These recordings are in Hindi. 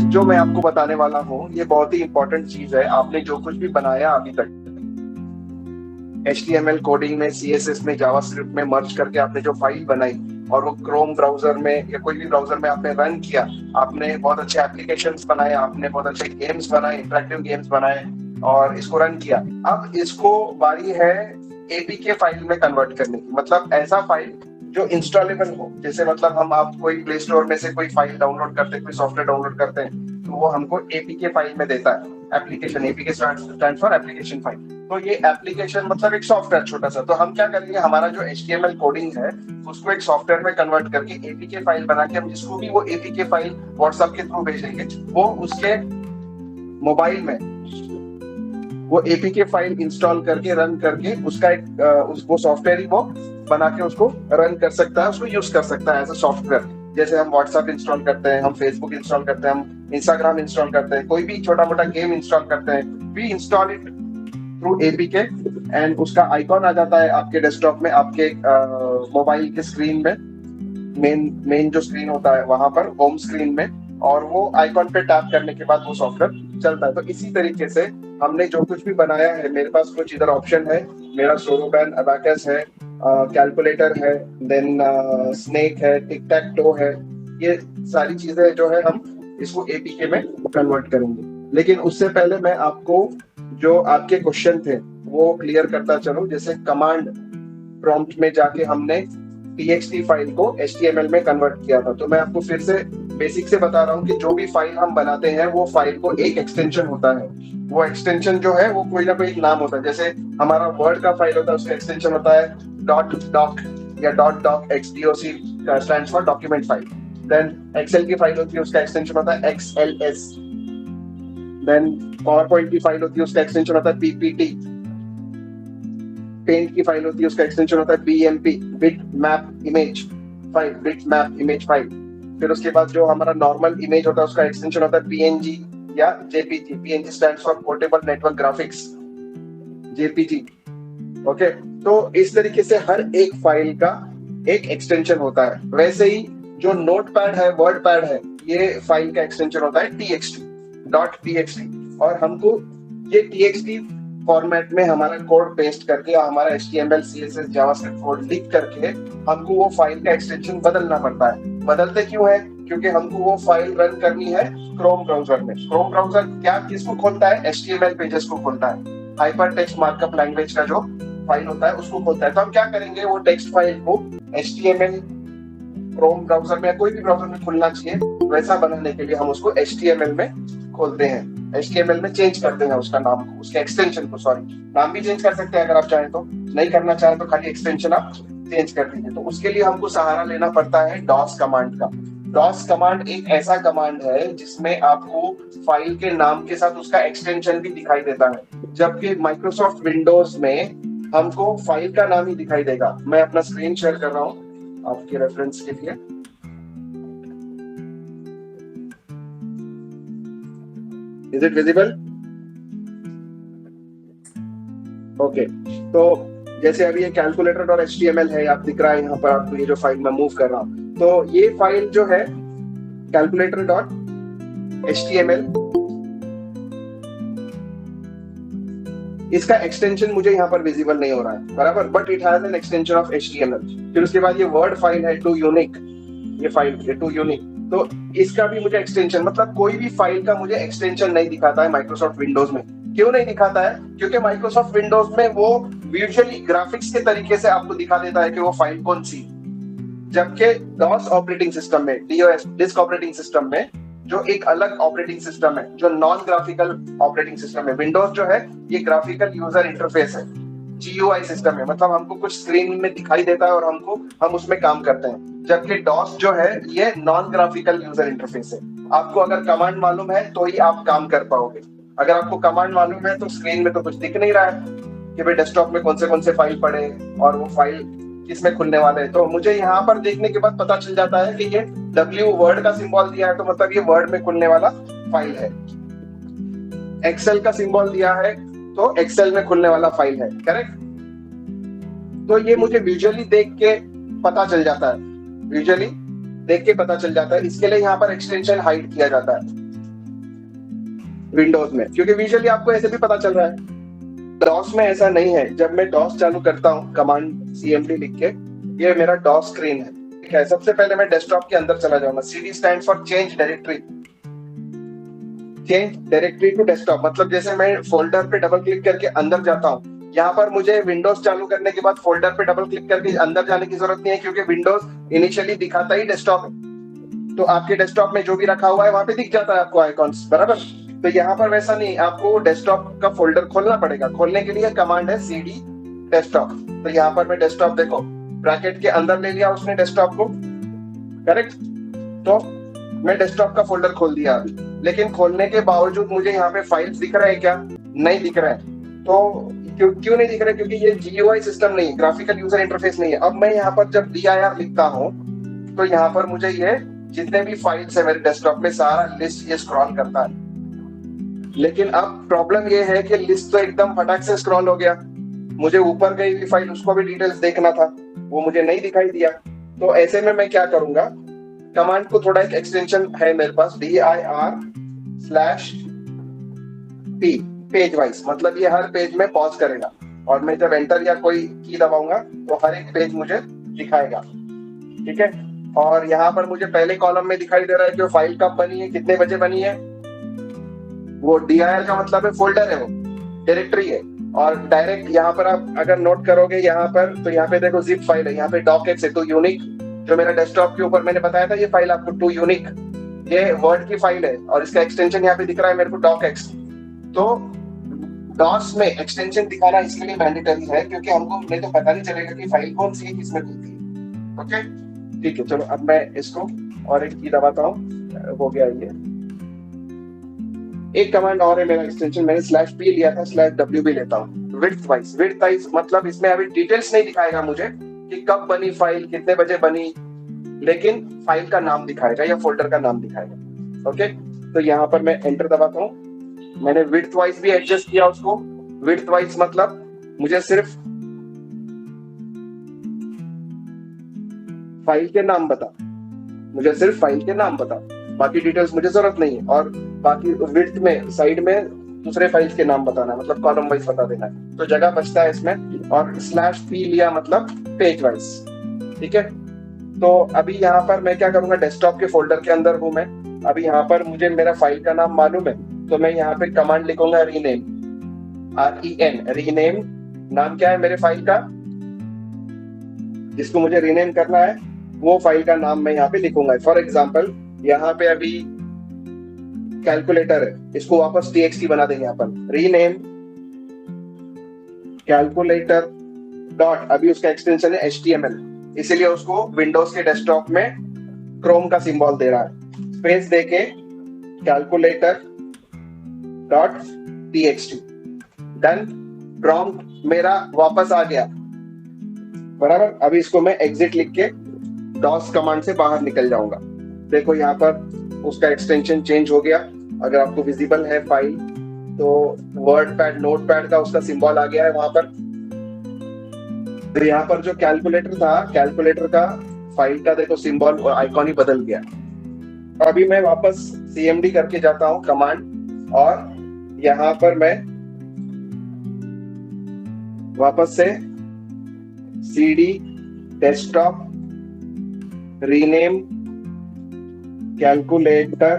जो मैं आपको बताने वाला हूँ ये बहुत ही इंपॉर्टेंट चीज है। आपने जो कुछ भी बनाया अभी तक HTML कोडिंग में, CSS में, जावास्क्रिप्ट में मर्ज करके आपने जो फाइल बनाई और वो क्रोम ब्राउजर में या कोई भी ब्राउजर में आपने रन किया, आपने बहुत अच्छे एप्लीकेशंस बनाए, आपने बहुत अच्छे गेम्स बनाए, इंटरेक्टिव गेम्स बनाए और इसको रन किया। अब इसको बारी है APK फाइल में कन्वर्ट करने की। मतलब ऐसा फाइल जो इंस्टॉलेबल हो। जैसे मतलब आप कोई प्ले स्टोर में से कोई फाइल डाउनलोड करते हैं, कोई सॉफ्टवेयर डाउनलोड करते हैं, तो वो हमको APK फाइल में देता है। Application, APK stand for application file. तो ये एप्लीकेशन मतलब एक सॉफ्टवेयर छोटा सा। तो हम क्या करेंगे, हमारा जो HTML कोडिंग है उसको एक सॉफ्टवेयर में कन्वर्ट करके APK फाइल बना के हम जिसको भी वो APK फाइल व्हाट्सएप के थ्रू भेजेंगे, वो उसके मोबाइल में वो APK फाइल इंस्टॉल करके रन करके उसका एक वो सॉफ्टवेयर ही वो बना के उसको रन कर सकता है, उसको यूज कर सकता है एज अ सॉफ्टवेयर। जैसे हम व्हाट्सएप इंस्टॉल करते हैं, हम फेसबुक इंस्टॉल करते हैं, हम इंस्टाग्राम इंस्टॉल करते हैं, कोई भी छोटा मोटा गेम इंस्टॉल करते हैं, we install it through APK and उसका आइकॉन आ जाता है आपके डेस्कटॉप में, आपके मोबाइल के स्क्रीन में, मेन जो स्क्रीन होता है वहां पर होम स्क्रीन में, और वो आइकॉन पे टैप करने के बाद वो सॉफ्टवेयर चलता है। तो इसी तरीके से हमने जो कुछ भी बनाया है, मेरे पास कुछ इधर ऑप्शन है, मेरा सोलोबैन अबाकस है, कैलकुलेटर है, देन स्नेक है, टिक टैक टो है, ये सारी चीजें जो है हम इसको APK में कन्वर्ट करेंगे। लेकिन उससे पहले मैं आपको जो आपके क्वेश्चन थे वो क्लियर करता चलूं। जैसे कमांड प्रॉम्प्ट में जाके हमने TXT फाइल को HTML में कन्वर्ट किया था। तो मैं आपको फिर से बेसिक से बता रहा हूँ कि जो भी फाइल हम बनाते हैं वो फाइल को एक एक्सटेंशन होता है। वो एक्सटेंशन जो है वो कोई ना कोई एक नाम होता है। जैसे हमारा वर्ड का फाइल होता है, उसका एक्सटेंशन होता है .doc या .docx, DOC stands for document file. Then Excel की फाइल होती है, उसका एक्सटेंशन होता है XLS। देन पावरपॉइंट की फाइल होती है, उसका एक्सटेंशन होता है PPT। पेंट की फाइल होती है, उसका एक्सटेंशन होता है BMP, bitmap image file, bitmap image file. फिर उसके बाद जो हमारा नॉर्मल इमेज होता है उसका एक्सटेंशन होता है PNG या JPG। PNG stands for portable network graphics, JPG। Okay, तो इस तरीके से हर एक फाइल का एक एक्सटेंशन होता है। वैसे ही जो नोटपैड है, वर्डपैड है, ये फाइल का एक्सटेंशन होता है .txt। और हमको ये TXT फॉर्मेट में हमारा कोड पेस्ट करके या हमारा HTML, CSS, जावास्क्रिप्ट कोड लिख करके हमको वो फाइल का एक्सटेंशन बदलना पड़ता है। बदलते क्यों है? क्योंकि हमको वो फाइल रन करनी है क्रोम ब्राउजर में। क्रोम ब्राउजर क्या किसको खोलता है? HTML पेजेस को खोलता है। हाइपर टेक्स्ट मार्कअप लैंग्वेज का जो फाइल होता है उसको खोलता है। तो हम क्या करेंगे, वो टेक्स्ट फाइल को HTML क्रोम ब्राउजर में या कोई भी ब्राउजर में खुलना चाहिए, वैसा बनाने के लिए हम उसको HTML में खोलते हैं। HTML में चेंज करते हैं उसका नाम को, उसके एक्सटेंशन को। सॉरी, नाम भी चेंज कर सकते हैं अगर आप चाहें तो, नहीं करना चाहें तो खाली एक्सटेंशन आप चेंज कर दीजिए। तो उसके लिए हमको सहारा लेना पड़ता है DOS कमांड का। DOS कमांड एक ऐसा कमांड है जिसमें आपको फाइल के नाम के साथ उसका एक्सटेंशन भी दिखाई देता है, जबकि माइक्रोसॉफ्ट विंडोज में हमको फाइल का नाम ही दिखाई देगा। मैं अपना स्क्रीन शेयर कर रहा हूँ आपके रेफरेंस के लिए। Is it visible? ओके, तो जैसे अभी ये कैलकुलेटर और HTML है, आप दिख रहा है यहाँ पर आपको, ये जो फाइल मैं मूव कर रहा हूँ, तो ये फाइल जो है कैलकुलेटर .html, इसका एक्सटेंशन मुझे यहाँ पर विजिबल नहीं हो रहा है, बराबर, but it has an extension of HTML। फिर उसके बाद ये वर्ड फाइल है TOUNIQ, ये फाइल है TOUNIQ, तो इसका भी मुझे एक्सटेंशन, मतलब कोई भी फाइल का मुझे एक्सटेंशन नहीं दिखाता है माइक्रोसॉफ्ट विंडोज में। क्यों नहीं दिखाता है? क्योंकि माइक्रोसॉफ्ट विंडोज में वो विजुअली ग्राफिक्स के तरीके से आपको दिखा देता है कि वो फाइल कौन सी, जबकि DOS ऑपरेटिंग सिस्टम में, DOS डिस्क ऑपरेटिंग सिस्टम में, जो एक अलग ऑपरेटिंग सिस्टम है, जो नॉन ग्राफिकल ऑपरेटिंग सिस्टम है। विंडोज जो है ये ग्राफिकल यूजर इंटरफेस है, GUI सिस्टम है, मतलब हमको कुछ स्क्रीन में दिखाई देता है और हम उसमें काम करते हैं। जबकि DOS जो है ये नॉन ग्राफिकल यूजर इंटरफेस है। आपको अगर कमांड मालूम है तो ही आप काम कर पाओगे। अगर आपको कमांड मालूम है तो स्क्रीन में तो कुछ दिख नहीं रहा है कि भाई डेस्कटॉप में कौन से फाइल पड़े और वो फाइल किसमें खुलने वाले हैं। तो मुझे यहाँ पर देखने के बाद पता चल जाता है कि ये W वर्ड का सिंबल दिया है, तो मतलब ये वर्ड में खुलने वाला फाइल है। एक्सेल का सिंबल दिया है तो एक्सेल में खुलने वाला फाइल है, करेक्ट। तो ये मुझे विजुअली देख के पता चल जाता है, विजुअली देख के पता चल जाता है। इसके लिए यहाँ पर एक्सटेंशन हाइड किया जाता है। विंडोज में, क्योंकि विजुअली आपको ऐसे भी पता चल रहा है। डॉस में ऐसा नहीं है। जब मैं डॉस चालू करता हूँ कमांड cmd लिख के, ये मेरा डॉस स्क्रीन है। ठीक है, सबसे पहले मैं डेस्कटॉप के अंदर चला जाऊंगा। cd stand for change directory, change directory to desktop. मतलब जैसे मैं फोल्डर पे डबल क्लिक करके अंदर जाता हूँ, यहाँ पर मुझे विंडोज चालू करने के बाद फोल्डर पे डबल क्लिक करके अंदर जाने की जरूरत नहीं है, क्योंकि विंडोज इनिशियली दिखाता ही डेस्कटॉप है। तो आपके डेस्कटॉप में जो भी रखा हुआ है वहां पे दिख जाता है आपको आइकॉन्स, बराबर। तो यहाँ पर वैसा नहीं, आपको डेस्कटॉप का फोल्डर खोलना पड़ेगा। खोलने के लिए कमांड है cd डेस्कटॉप। तो यहाँ पर मैं डेस्कटॉप, देखो ब्रैकेट के अंदर ले लिया उसने डेस्कटॉप को, करेक्ट। तो मैं डेस्कटॉप का फोल्डर खोल दिया अभी, लेकिन खोलने के बावजूद मुझे यहाँ पे फाइल्स दिख रहा है क्या? नहीं दिख रहा है। तो क्यों नहीं दिख रहा है? क्योंकि ये GUI सिस्टम नहीं है, ग्राफिकल यूजर इंटरफेस नहीं है। अब मैं यहाँ पर जब dir लिखता हूँ तो यहाँ पर मुझे ये जितने भी फाइल्स है मेरे डेस्कटॉप में सारा लिस्ट ये स्क्रॉल करता है। लेकिन अब प्रॉब्लम ये है कि लिस्ट तो एकदम फटाक से स्क्रॉल हो गया। मुझे ऊपर गई हुई फाइल उसको भी डिटेल्स देखना था, वो मुझे नहीं दिखाई दिया। तो ऐसे में मैं क्या करूंगा, कमांड को थोड़ा एक एक्सटेंशन है मेरे पास dir/p पेज वाइज, मतलब ये हर पेज में पॉज करेगा और मैं जब एंटर या कोई की दबाऊंगा तो हर एक पेज मुझे दिखाएगा। ठीक है, और यहाँ पर मुझे पहले कॉलम में दिखाई दे रहा है कि वो फाइल कब बनी है, कितने बजे बनी है। वो dir का मतलब है फोल्डर है, वो डायरेक्टरी है। और डायरेक्ट यहाँ पर आप अगर नोट करोगे यहाँ पर, तो यहाँ पे देखो जिप फाइल है, यहाँ पे docx है, टू यूनिक। जो मेरा डेस्कटॉप के ऊपर मैंने बताया था ये फाइल आपको टू यूनिक, ये वर्ड की फाइल है और इसका एक्सटेंशन यहाँ पे दिख रहा है मेरे को docx। तो डॉस में एक्सटेंशन दिखाना इसके लिए मैंडेटरी है, क्योंकि हमको नहीं तो पता नहीं चलेगा कि फाइल कौन सी है, किसमें खुलती है। ओके, ठीक है, चलो अब मैं इसको और एक की दबाता हूँ, हो गया ये। एक कमांड और है मेरा एक्सटेंशन, मैंने /p लिया था, /w भी लेता हूँ। विड्थ वाइज मतलब इसमें अभी डिटेल्स नहीं दिखाएगा मुझे कि कब बनी फाइल, कितने बजे बनी, लेकिन फाइल का नाम दिखाएगा या फोल्डर का नाम दिखाएगा। ओके, तो यहाँ पर मैं एंटर दबाता हूँ। मैंने विड्थ वाइज भी एडजस्ट किया उसको। विड्थ वाइज मतलब मुझे सिर्फ फाइल के नाम बता, मुझे सिर्फ फाइल के नाम बता, बाकी डिटेल्स मुझे जरूरत नहीं है। और बाकी विड्थ में साइड में दूसरे फाइल्स के नाम बताना, मतलब कॉलम वाइज बता देना है, तो जगह बचता है इसमें। और /p लिया मतलब पेज वाइज। ठीक है, तो अभी यहाँ पर मैं क्या करूंगा, डेस्कटॉप के फोल्डर के अंदर हूं मैं। अभी यहाँ पर मुझे मेरा फाइल का नाम मालूम है, तो मैं यहाँ पे कमांड लिखूंगा रीनेम, REN, रीनेम। नाम क्या है मेरे फाइल का, जिसको मुझे रीनेम करना है वो फाइल का नाम मैं यहाँ पे लिखूंगा। फॉर एग्जाम्पल यहाँ पे अभी कैलकुलेटर है, इसको वापस txt बना देंगे यहाँ पर, रीनेम कैलकुलेटर डॉट, अभी उसका एक्सटेंशन है HTML, इसीलिए उसको विंडोज के डेस्कटॉप में क्रोम का सिंबल दे रहा है। स्पेस देके calculator dot txt, done. Prompt मेरा वापस आ गया, बराबर। अभी इसको मैं एग्जिट लिख के डॉस कमांड से बाहर निकल जाऊंगा। देखो यहाँ पर उसका एक्सटेंशन चेंज हो गया। अगर आपको विजिबल है फाइल, तो वर्ड पैड, नोट पैड का उसका सिंबल आ गया है वहां पर। तो यहाँ पर जो कैलकुलेटर था, कैलकुलेटर का फाइल का देखो सिंबल और आइकॉन ही बदल गया। अभी मैं वापस cmd करके जाता हूँ कमांड, और यहाँ पर मैं वापस से cd desktop rename calculator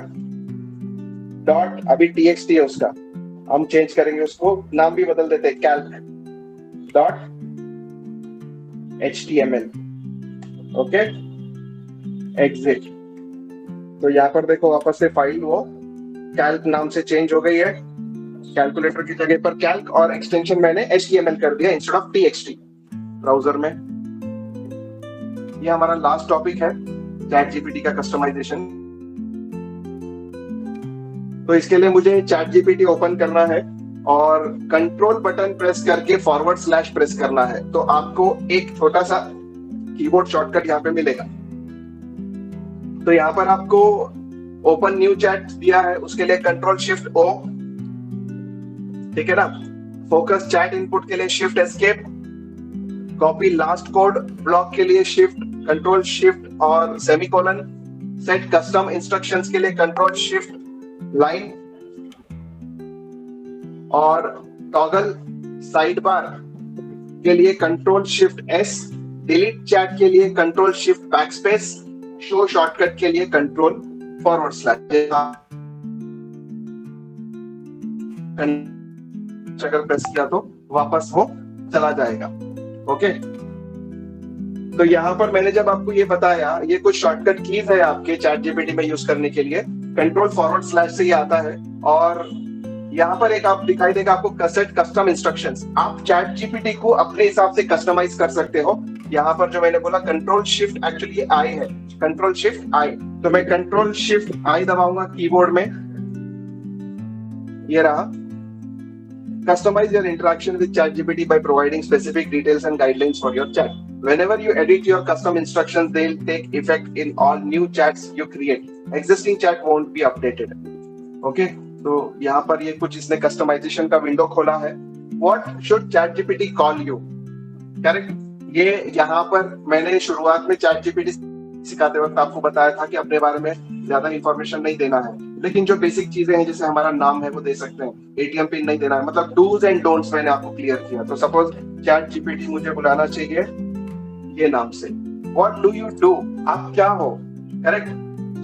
dot, अभी txt है उसका, हम चेंज करेंगे उसको, नाम भी बदल देते हैं, Calc dot html। Okay, exit. तो यहाँ पर देखो वापस से फाइल वो कैल्क नाम से चेंज हो गई है। कैलकुलेटर की जगह पर कैल्क, और एक्सटेंशन मैंने html कर दिया इंस्टेड ऑफ txt ब्राउजर में। ये हमारा लास्ट टॉपिक है, ChatGPT का कस्टमाइजेशन। तो इसके लिए मुझे ChatGPT ओपन करना है और कंट्रोल बटन प्रेस करके / प्रेस करना है। तो आपको एक छोटा सा कीबोर्ड शॉर्टकट यहाँ पे मिलेगा। तो यहाँ पर आपको ओपन न्यू चैट दिया है, उसके लिए Ctrl+Shift+O, ठीक है ना। फोकस चैट इनपुट के लिए Shift+Escape, copy last code block के लिए Ctrl+Shift और सेमीकोलन, सेट कस्टम इंस्ट्रक्शंस के लिए Ctrl+Shift लाइन, और टॉगल साइड बार के लिए control shift S, delete chat के लिए control shift backspace, show shortcut के लिए कंट्रोल फॉरवर्ड स्लैश। अगर प्रेस किया तो वापस वो चला जाएगा। ओके, तो यहाँ पर मैंने जब आपको ये बताया, ये कुछ शॉर्टकट कीज है आपके चैट जीपीटी में यूज करने के लिए, कंट्रोल फॉरवर्ड स्लैश से ये आता है। और यहाँ पर एक आप दिखाई देगा आपको सेट कस्टम इंस्ट्रक्शंस। आप चैट जीपीटी को अपने हिसाब से कस्टमाइज कर सकते हो। यहाँ पर जो मैंने बोला कंट्रोल शिफ्ट, एक्चुअली ये आई है, कंट्रोल शिफ्ट आई, तो मैं कंट्रोल शिफ्ट आई दबाऊंगा कीबोर्ड में, ये रहा। Customize your interaction with ChatGPT by providing specific details and guidelines for your chat. Whenever you edit your custom instructions, they'll take effect in all new chats you create. Existing chat won't be updated. Okay? तो यहाँ पर ये कुछ इसने कस्टमाइजेशन का विंडो खोला है। What should ChatGPT call you? Correct? ये यहाँ पर मैंने शुरुआत में ChatGPT सिखाते वक्त आपको बताया था कि अपने बारे में ज्यादा इंफॉर्मेशन नहीं देना है, लेकिन जो बेसिक चीजें हैं जैसे हमारा नाम है वो दे सकते हैं, एटीएम पिन नहीं देना है, मतलब डूज एंड डोंट्स मैंने आपको क्लियर किया। तो सपोज चैट जीपीटी मुझे बुलाना चाहिए ये नाम से, व्हाट डू यू डू, आप क्या हो, करेक्ट।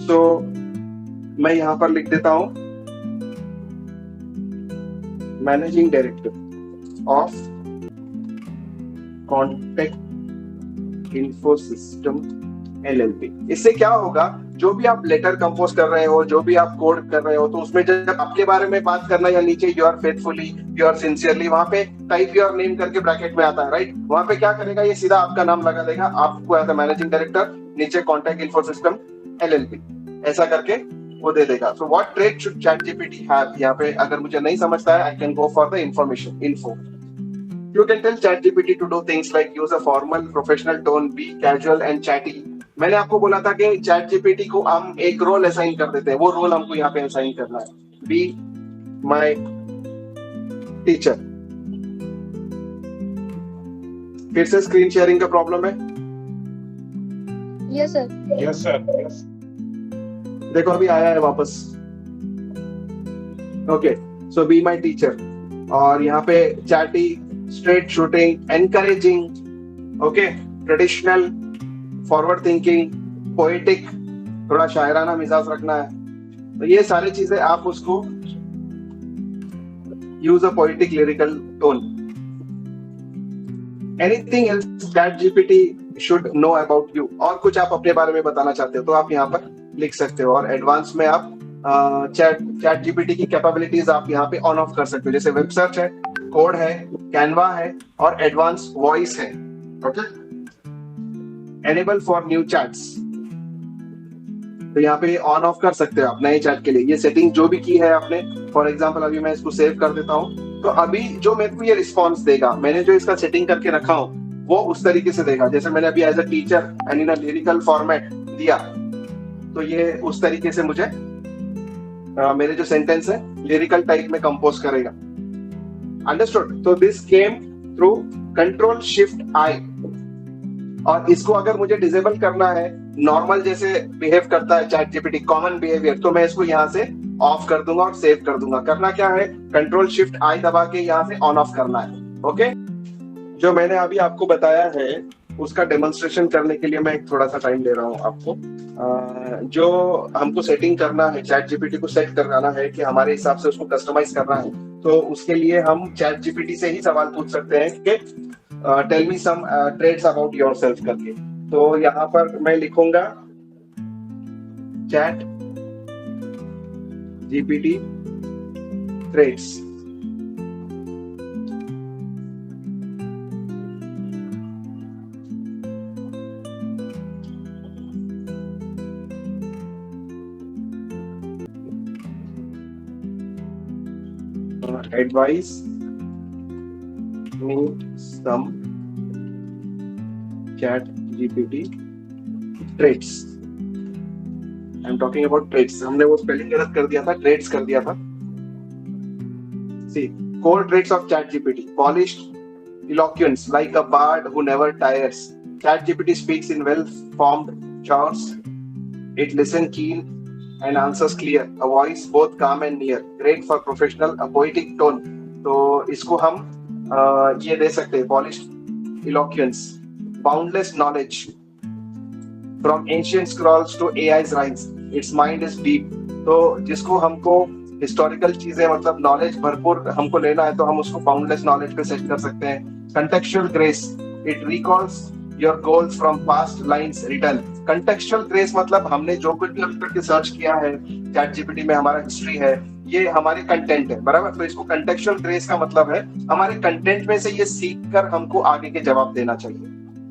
सो मैं यहाँ पर लिख देता हूं managing director of contact info system LLP। इससे क्या होगा, जो भी आप लेटर कंपोज कर रहे हो, जो भी आप कोड कर रहे हो, तो उसमें जब आपके बारे में बात करना या नीचे योर फेथफुली, योर सिंसियरली, वहां पे टाइप योर नेम करके ब्रैकेट में आता है, राइट। वहां पे क्या करेगा, ये सीधा आपका नाम लगा देगा, आपको एज अ मैनेजिंग डायरेक्टर, नीचे कॉन्टैक्ट इन्फो सिस्टम LLP, ऐसा करके वो दे देगा। So what trait should chat GPT have, यहाँ पे अगर मुझे नहीं समझता है, I can go for the information info. You can tell ChatGPT to do things like use a formal, professional tone, be casual and chatty. मैंने आपको बोला था कि ChatGPT को हम एक रोल असाइन कर देते हैं, वो रोल हमको यहाँ पे असाइन करना है। Be my teacher। फिर से स्क्रीन शेयरिंग का प्रॉब्लम है? Yes sir. Yes sir, yes. देखो अभी आया है वापस। Okay, so be my teacher, और यहाँ पे chatty, straight shooting, encouraging, okay, traditional, forward thinking, poetic, थोड़ा शायराना मिजाज रखना है। तो ये सारी चीजें आप उसको use a poetic lyrical tone. Anything else chat GPT should know about you, और कुछ आप अपने बारे में बताना चाहते हो तो आप यहाँ पर लिख सकते हो। और एडवांस में आप चैट जीपीटी की कैपेबिलिटीज आप यहाँ पे ऑन ऑफ कर सकते हो, जैसे वेब सर्च है, कोड है, कैनवा है और एडवांस वॉइस है। Okay, enable for new chats, तो यहाँ पे ऑन ऑफ कर सकते हो आप नए चैट के लिए। ये सेटिंग जो भी की है आपने, फॉर एग्जांपल अभी मैं इसको सेव कर देता हूँ, तो अभी जो मेरे को ये रिस्पॉन्स देगा, मैंने जो इसका सेटिंग करके रखा हूँ वो उस तरीके से देगा। जैसे मैंने अभी as a teacher and in a lyrical format दिया, तो ये उस तरीके से मुझे मेरे जो सेंटेंस है लिरिकल टाइप में कंपोज करेगा। अंडरस्टूड? तो this came through control shift I. और इसको अगर मुझे डिसेबल करना है, नॉर्मल जैसे बिहेव करता है चैट जीपीटी, कॉमन बिहेवियर, तो मैं इसको यहाँ से ऑफ कर दूंगा और सेव कर दूंगा। करना क्या है, कंट्रोल शिफ्ट आई दबा के यहाँ से ऑन ऑफ करना है। ओके, जो मैंने अभी आपको बताया है उसका डेमोन्स्ट्रेशन करने के लिए मैं थोड़ा सा टाइम दे रहा हूँ आपको। जो हमको सेटिंग करना है, चैट जीपीटी को सेट करना है कि हमारे हिसाब से उसको कस्टमाइज करना है, तो उसके लिए हम चैट जीपीटी से ही सवाल पूछ सकते हैं कि tell me some traits about yourself करके। तो यहाँ पर मैं लिखूंगा chat GPT traits. Advise me some chat GPT traits. I'm talking about traits. हमने वो स्पेलिंग गलत कर दिया था, traits कर दिया था। See, core traits of chat GPT: polished eloquence, like a bard who never tires. Chat GPT speaks in well-formed chords. It listens keen and answers clear. A voice both calm and near. Great for professional. A poetic tone. तो इसको हम ये दे सकते हैं, polished eloquence, boundless knowledge, from ancient scrolls to AI's rise, it's mind is deep. तो जिसको हमको हिस्टोरिकल चीजें मतलब नॉलेज भरपूर हमको लेना है तो हम उसको बाउंडलेस नॉलेज पे सेट कर सकते हैं। Contextual grace, it recalls your goals from past lines written. Contextual grace मतलब हमने जो कुछ भी अभी तक सर्च किया है चैट जीपीटी में, हमारा हिस्ट्री है, ये हमारे कंटेंट है, बराबर। तो इसको कंटेक्चुअल ग्रेस का मतलब है हमारे कंटेंट में से ये सीख कर हमको आगे के जवाब देना चाहिए,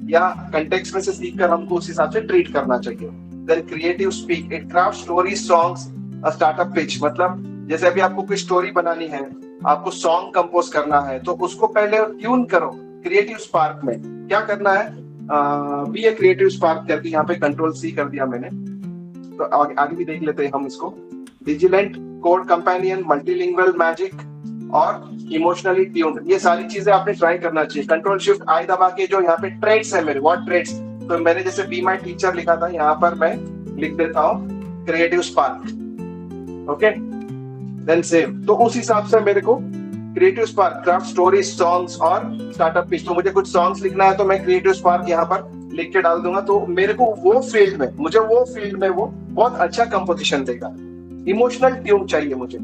या कंटेक्स्ट में से सीख कर हमको उस हिसाब से ट्रीट करना चाहिए। Then creative speak, it craft story songs a startup pitch. मतलब जैसे अभी आपको कोई स्टोरी बनानी है, आपको सॉन्ग कंपोज करना है, तो उसको पहले ट्यून करो क्रिएटिव स्पार्क में। क्या करना है, बी ए क्रिएटिव स्पार्क करके यहाँ पे कंट्रोल सी कर दिया मैंने, तो आगे भी देख लेते हैं हम इसको। Vigilant, code companion, multilingual magic और इमोशनली ट्यून्ड, ये सारी चीजें आपने ट्राई करना चाहिए। कंट्रोल शिफ्ट आई दबा के जो यहाँ पे ट्रेड्स है मेरे, व्हाट ट्रेड्स, तो मैंने जैसे बी माई टीचर लिखा था, यहाँ पर मैं लिख देता हूँ creative spark, okay, then save. तो उस हिसाब से मेरे को creative spark, craft story songs और स्टार्टअप पिच, तो मुझे कुछ सॉन्ग्स लिखना है तो मैं क्रिएटिव स्पार्क यहाँ पर लिख के डाल दूंगा, तो मेरे को वो फील्ड में वो बहुत अच्छा कंपोजिशन देगा। इमोशनल ट्यून चाहिए मुझे,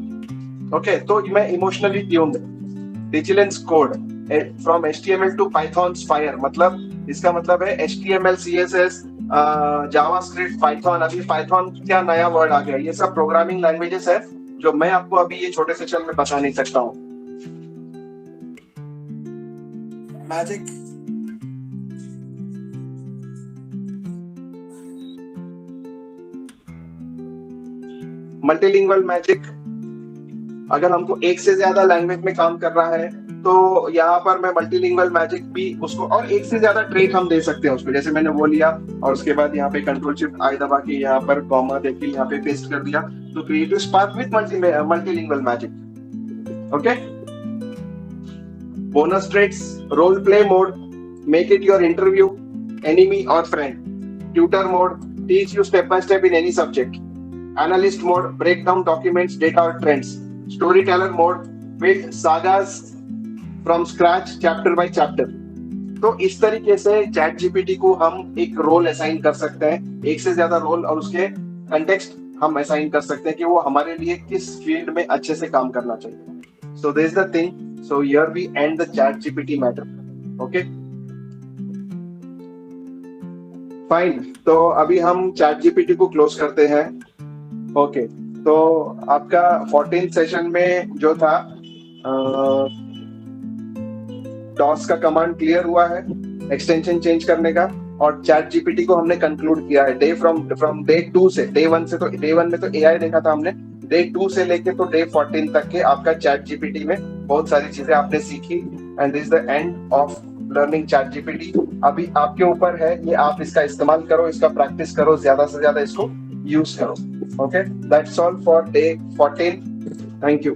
ओके, तो मैं emotionally tuned. Vigilance code, from HTML to Pythons fire, मतलब इसका मतलब है HTML, CSS, जावास्क्रिप्ट, पाइथॉन। अभी पाइथॉन क्या नया वर्ड आ गया, ये सब प्रोग्रामिंग लैंग्वेजेस है जो मैं आपको अभी ये छोटे सेशन में बता नहीं सकता हूँ। मैजिक, मल्टीलिंगुअल मैजिक, अगर हमको एक से ज्यादा लैंग्वेज में काम करना है तो यहाँ पर मैं मल्टीलिंगुअल मैजिक भी उसको, और एक से ज्यादा ट्रेट हम दे सकते हैं उसको, जैसे मैंने वो लिया और उसके बाद यहाँ पे कंट्रोल शिफ्ट आई दबा के यहाँ पर कॉमा देके यहाँ पे पेस्ट कर दिया, तो creative spark with multilingual magic, okay. Bonus traits, role play mode, make it your interview, enemy और friend. Tutor mode, teach you step by step in any subject. Analyst mode, break down documents, data और trends. Storyteller mode, build sagas from scratch, chapter by chapter. तो इस तरीके से चैट जीपीटी को हम एक रोल असाइन कर सकते हैं, एक से ज्यादा रोल, और उसके कंटेक्स्ट हम असाइन कर सकते हैं कि वो हमारे लिए किस फील्ड में अच्छे से काम करना चाहिए। So this is the thing, so here we end the chat GPT matter, okay fine. तो अभी हम चैट जीपीटी को क्लोज करते हैं, ओके। तो आपका 14th सेशन में जो था डॉस का कमांड क्लियर हुआ है, एक्सटेंशन चेंज करने का, और चैट जीपीटी को हमने कंक्लूड किया है डे फ्रॉम डे 2 से। डे 1 से, तो डे 1 में तो एआई देखा था हमने, डे 2 से लेके तो डे 14 तक के आपका चैट जीपीटी में बहुत सारी चीजें आपने सीखी, and this is the end of learning chat GPT. अभी आपके ऊपर है, ये आप इसका इस्तेमाल करो, इसका प्रैक्टिस करो, ज्यादा से ज्यादा इसको यूज करो, okay. That's all for day 14, thank you.